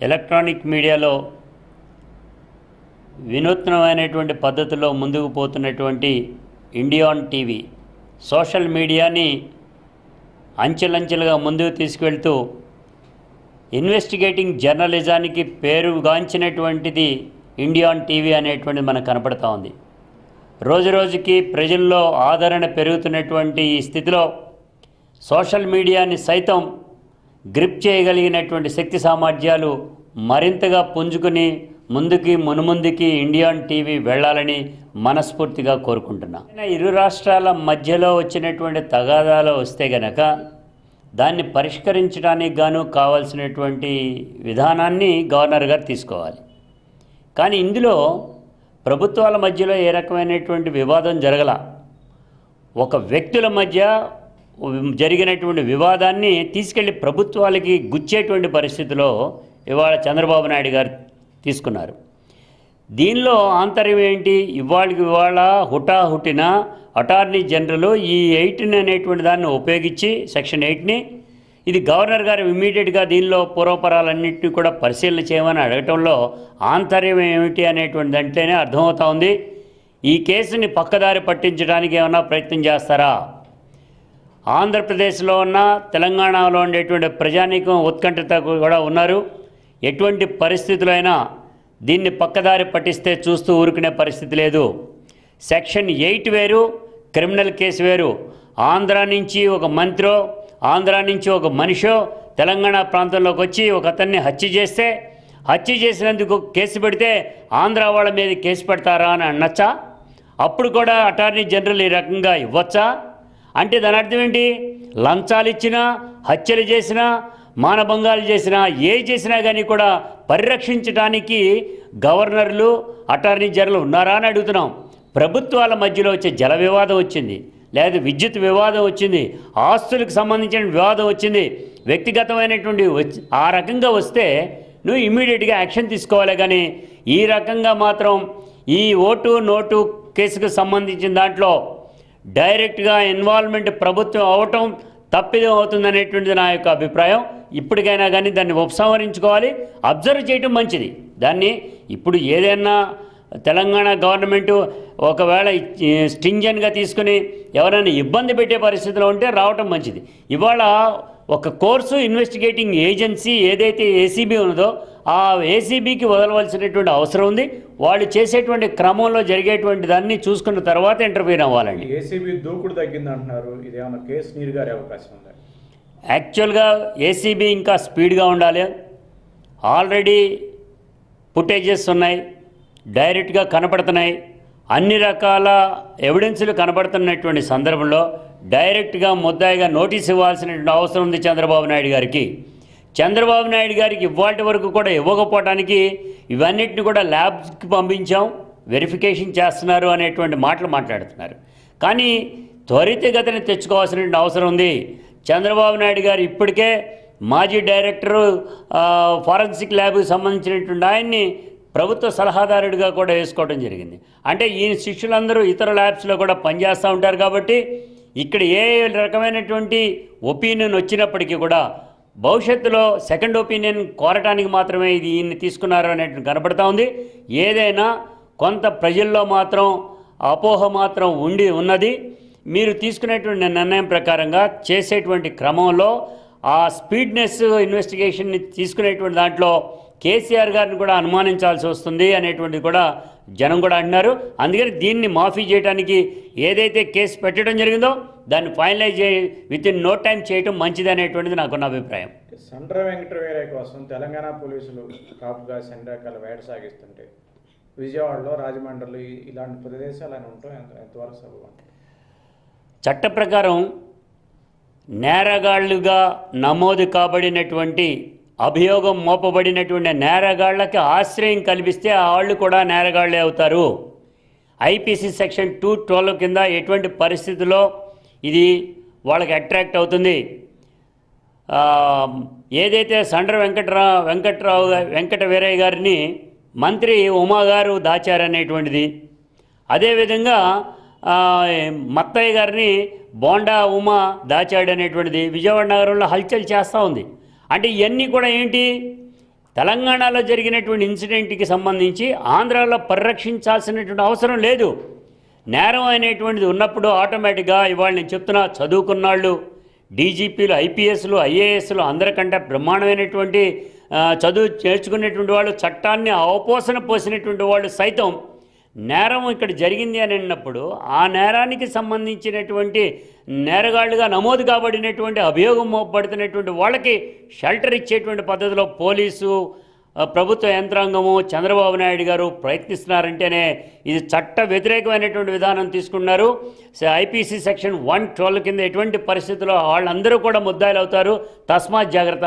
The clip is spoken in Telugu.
ఎలక్ట్రానిక్ మీడియాలో వినూత్నమైనటువంటి పద్ధతిలో ముందుకు పోతున్నటువంటి ఇండియాన్ టీవీ సోషల్ మీడియాని అంచెలంచెలుగా ముందుకు తీసుకువెళ్తూ ఇన్వెస్టిగేటింగ్ జర్నలిజానికి పేరుగాంచినటువంటిది ఇండియాన్ టీవీ అనేటువంటిది మనకు కనపడతా ఉంది. రోజురోజుకి ప్రజల్లో ఆదరణ పెరుగుతున్నటువంటి ఈ స్థితిలో సోషల్ మీడియాని సైతం గ్రిప్ చేయగలిగినటువంటి శక్తి సామర్థ్యాలు మరింతగా పుంజుకుని మునుముందుకి ఇండియాన్ టీవీ వెళ్ళాలని మనస్ఫూర్తిగా కోరుకుంటున్నా. ఇరు రాష్ట్రాల మధ్యలో వచ్చినటువంటి తగాదాలు వస్తే గనక దాన్ని పరిష్కరించడానికి గాను కావాల్సినటువంటి విధానాన్ని గవర్నర్ గారు తీసుకోవాలి. కానీ ఇందులో ప్రభుత్వాల మధ్యలో ఏ రకమైనటువంటి వివాదం జరగల. ఒక వ్యక్తుల మధ్య జరిగినటువంటి వివాదాన్ని తీసుకెళ్లి ప్రభుత్వాలకి గుచ్చేటువంటి పరిస్థితిలో ఇవాళ చంద్రబాబు నాయుడు గారు తీసుకున్నారు. దీనిలో ఆంతర్యం ఏంటి? ఇవాళ హుటాహుటిన అటార్నీ జనరల్ ఈ 8 అనేటువంటి దాన్ని ఉపయోగించి సెక్షన్ 8ని ఇది గవర్నర్ గారు ఇమ్మీడియట్గా దీనిలో పూర్వపరాలన్నింటినీ కూడా పరిశీలన చేయమని అడగటంలో ఆంతర్యం ఏమిటి అనేటువంటి దాంట్లోనే అర్థమవుతా ఉంది. ఈ కేసుని పక్కదారి పట్టించడానికి ఏమన్నా ప్రయత్నం చేస్తారా? ఆంధ్రప్రదేశ్లో ఉన్న తెలంగాణలో ఉండేటువంటి ప్రజానీకం ఉత్కంఠత కూడా ఉన్నారు. ఎటువంటి పరిస్థితుల్లో అయినా దీన్ని పక్కదారి పట్టిస్తే చూస్తూ ఊరుకునే పరిస్థితి లేదు. సెక్షన్ 8 వేరు, క్రిమినల్ కేసు వేరు. ఆంధ్ర నుంచి ఒక మంత్రో, ఆంధ్ర నుంచి ఒక మనిషో తెలంగాణ ప్రాంతంలోకి వచ్చి ఒక అతన్ని హత్య చేసినందుకు కేసు పెడితే ఆంధ్ర వాళ్ళ మీద కేసు పెడతారా అని అనొచ్చా? అప్పుడు కూడా అటార్నీ జనరల్ ఈ రకంగా ఇవ్వచ్చా? అంటే దాని అర్థం ఏంటి? లంచాలు ఇచ్చినా, హత్యలు చేసినా, మానభంగాలు చేసినా, చేసినా కానీ కూడా పరిరక్షించడానికి గవర్నర్లు, అటార్నీ జనరల్ ఉన్నారా అని అడుగుతున్నాం. ప్రభుత్వాల మధ్యలో వచ్చే జల వివాదం వచ్చింది, లేదా విద్యుత్ వివాదం వచ్చింది, ఆస్తులకు సంబంధించిన వివాదం వచ్చింది, వ్యక్తిగతమైనటువంటి ఆ రకంగా వస్తే నువ్వు ఇమ్మీడియట్గా యాక్షన్ తీసుకోవాలి. కానీ ఈ రకంగా మాత్రం ఈ ఓటు నోటు కేసుకు సంబంధించిన దాంట్లో డైరెక్ట్గా ఇన్వాల్వ్మెంట్ ప్రభుత్వం అవటం తప్పిదం అవుతుందనేటువంటిది నా యొక్క అభిప్రాయం. ఇప్పటికైనా కానీ దాన్ని ఉపసంహరించుకోవాలి, అబ్జర్వ్ చేయటం మంచిది. దాన్ని ఇప్పుడు ఏదైనా తెలంగాణ గవర్నమెంటు ఒకవేళ స్టింజన్గా తీసుకుని ఎవరైనా ఇబ్బంది పెట్టే పరిస్థితిలో ఉంటే రావటం మంచిది. ఇవాళ ఒక కోర్సు ఇన్వెస్టిగేటింగ్ ఏజెన్సీ ఏదైతే ఏసీబీ ఉన్నదో ఆ ఏసీబీకి వదలవలసినటువంటి అవసరం ఉంది. వాళ్ళు చేసేటువంటి క్రమంలో జరిగేటువంటి దాన్ని చూసుకున్న తర్వాత ఇంటర్వ్యూ అవ్వాలండి. ఏసీబీ దూకుడు తగ్గింది అంటున్నారు, ఇదేమన్నా కేసు నీరుగారే అవకాశం ఉంది? యాక్చువల్గా ఏసీబీ ఇంకా స్పీడ్గా ఉండాలి. ఆల్రెడీ ఫుటేజెస్ ఉన్నాయి, డైరెక్ట్గా కనపడుతున్నాయి, అన్ని రకాల ఎవిడెన్స్లు కనపడుతున్నటువంటి సందర్భంలో డైరెక్ట్గా ముద్దాయిగా నోటీస్ ఇవ్వాల్సినటువంటి అవసరం ఉంది చంద్రబాబు నాయుడు గారికి. చంద్రబాబు నాయుడు గారికి ఇవాటి వరకు కూడా ఇవ్వకపోవడానికి ఇవన్నిటిని కూడా ల్యాబ్స్కి పంపించాం, వెరిఫికేషన్ చేస్తున్నారు అనేటువంటి మాటలు మాట్లాడుతున్నారు. కానీ త్వరితగతిని తెచ్చుకోవాల్సినటువంటి అవసరం ఉంది. చంద్రబాబు నాయుడు గారు ఇప్పటికే మాజీ డైరెక్టరు ఫారెన్సిక్ ల్యాబ్కి సంబంధించినటువంటి ఆయన్ని ప్రభుత్వ సలహాదారుడిగా కూడా వేసుకోవడం జరిగింది. అంటే ఈ శిష్యులందరూ ఇతర ల్యాబ్స్లో కూడా పనిచేస్తూ ఉంటారు. కాబట్టి ఇక్కడ ఏ రకమైనటువంటి ఒపీనియన్ వచ్చినప్పటికీ కూడా భవిష్యత్తులో సెకండ్ ఒపీనియన్ కోరటానికి మాత్రమే ఇది ఈయన్ని తీసుకున్నారు అనేటువంటి కనపడతా ఉంది. ఏదైనా కొంత ప్రజల్లో మాత్రం అపోహ మాత్రం ఉన్నది. మీరు తీసుకునేటువంటి నిర్ణయం ప్రకారంగా చేసేటువంటి క్రమంలో ఆ స్పీడ్నెస్ ఇన్వెస్టిగేషన్ని తీసుకునేటువంటి దాంట్లో కేసీఆర్ గారిని కూడా అనుమానించాల్సి వస్తుంది అనేటువంటిది కూడా జనం కూడా అంటున్నారు. అందుకని దీన్ని మాఫీ చేయడానికి ఏదైతే కేసు పెట్టడం జరిగిందో దాన్ని finalize within no time చేయటం మంచిది అనేటువంటిది నాకున్న అభిప్రాయం. సండ్ర వెంకటవీరయ్య కోసం తెలంగాణ పోలీసులు కాపుగా సండ్రకాల వేట సాగిస్తుంటే విజయవాడలో, రాజమండ్రిలో ఇలాంటి ప్రదేశాలు అని ఉంటాం ఎంతవరకు సబబు? చట్ట ప్రకారం నేరగాళ్లుగా నమోదు కాబడినటువంటి అభియోగం మోపబడినటువంటి నేరగాళ్లకి ఆశ్రయం కల్పిస్తే వాళ్ళు కూడా నేరగాళ్లే అవుతారు. ఐపీసీ సెక్షన్ 212 కింద ఎటువంటి పరిస్థితుల్లో ఇది వాళ్ళకి అట్రాక్ట్ అవుతుంది. ఏదైతే సండ్ర వెంకట వీరయ్య గారిని మంత్రి ఉమా గారు దాచారనేటువంటిది, అదేవిధంగా మత్తయ్య గారిని బోండా ఉమా దాచాడనేటువంటిది విజయవాడ నగరంలో హల్చల్ చేస్తూ ఉంది. అంటే ఇవన్నీ కూడా ఏంటి? తెలంగాణలో జరిగినటువంటి ఇన్సిడెంట్కి సంబంధించి ఆంధ్రాలో పరిరక్షించాల్సినటువంటి అవసరం లేదు. నేరం అనేటువంటిది ఉన్నప్పుడు ఆటోమేటిక్గా ఇవాళ నేను చెప్తున్నా, చదువుకున్నాళ్ళు, డీజీపీలు, ఐపీఎస్లు, ఐఏఎస్లు అందరికంటే బ్రహ్మాండమైనటువంటి చదువు నేర్చుకునేటువంటి వాళ్ళు, చట్టాన్ని అవపోసన పోసినటువంటి వాళ్ళు సైతం నేరం ఇక్కడ జరిగింది అని అన్నప్పుడు ఆ నేరానికి సంబంధించినటువంటి నేరగాళ్లుగా నమోదు కాబడినటువంటి అభియోగం మోపబడుతున్నటువంటి వాళ్ళకి షెల్టర్ ఇచ్చేటువంటి పద్ధతిలో పోలీసు ప్రభుత్వ యంత్రాంగము చంద్రబాబు నాయుడు గారు ప్రయత్నిస్తున్నారంటేనే ఇది చట్ట వ్యతిరేకమైనటువంటి విధానం తీసుకున్నారు. ఐపీసీ సెక్షన్ 112 కింద ఎటువంటి పరిస్థితుల్లో వాళ్ళందరూ కూడా ముద్దాయిలు అవుతారు. తస్మాత్ జాగ్రత్త.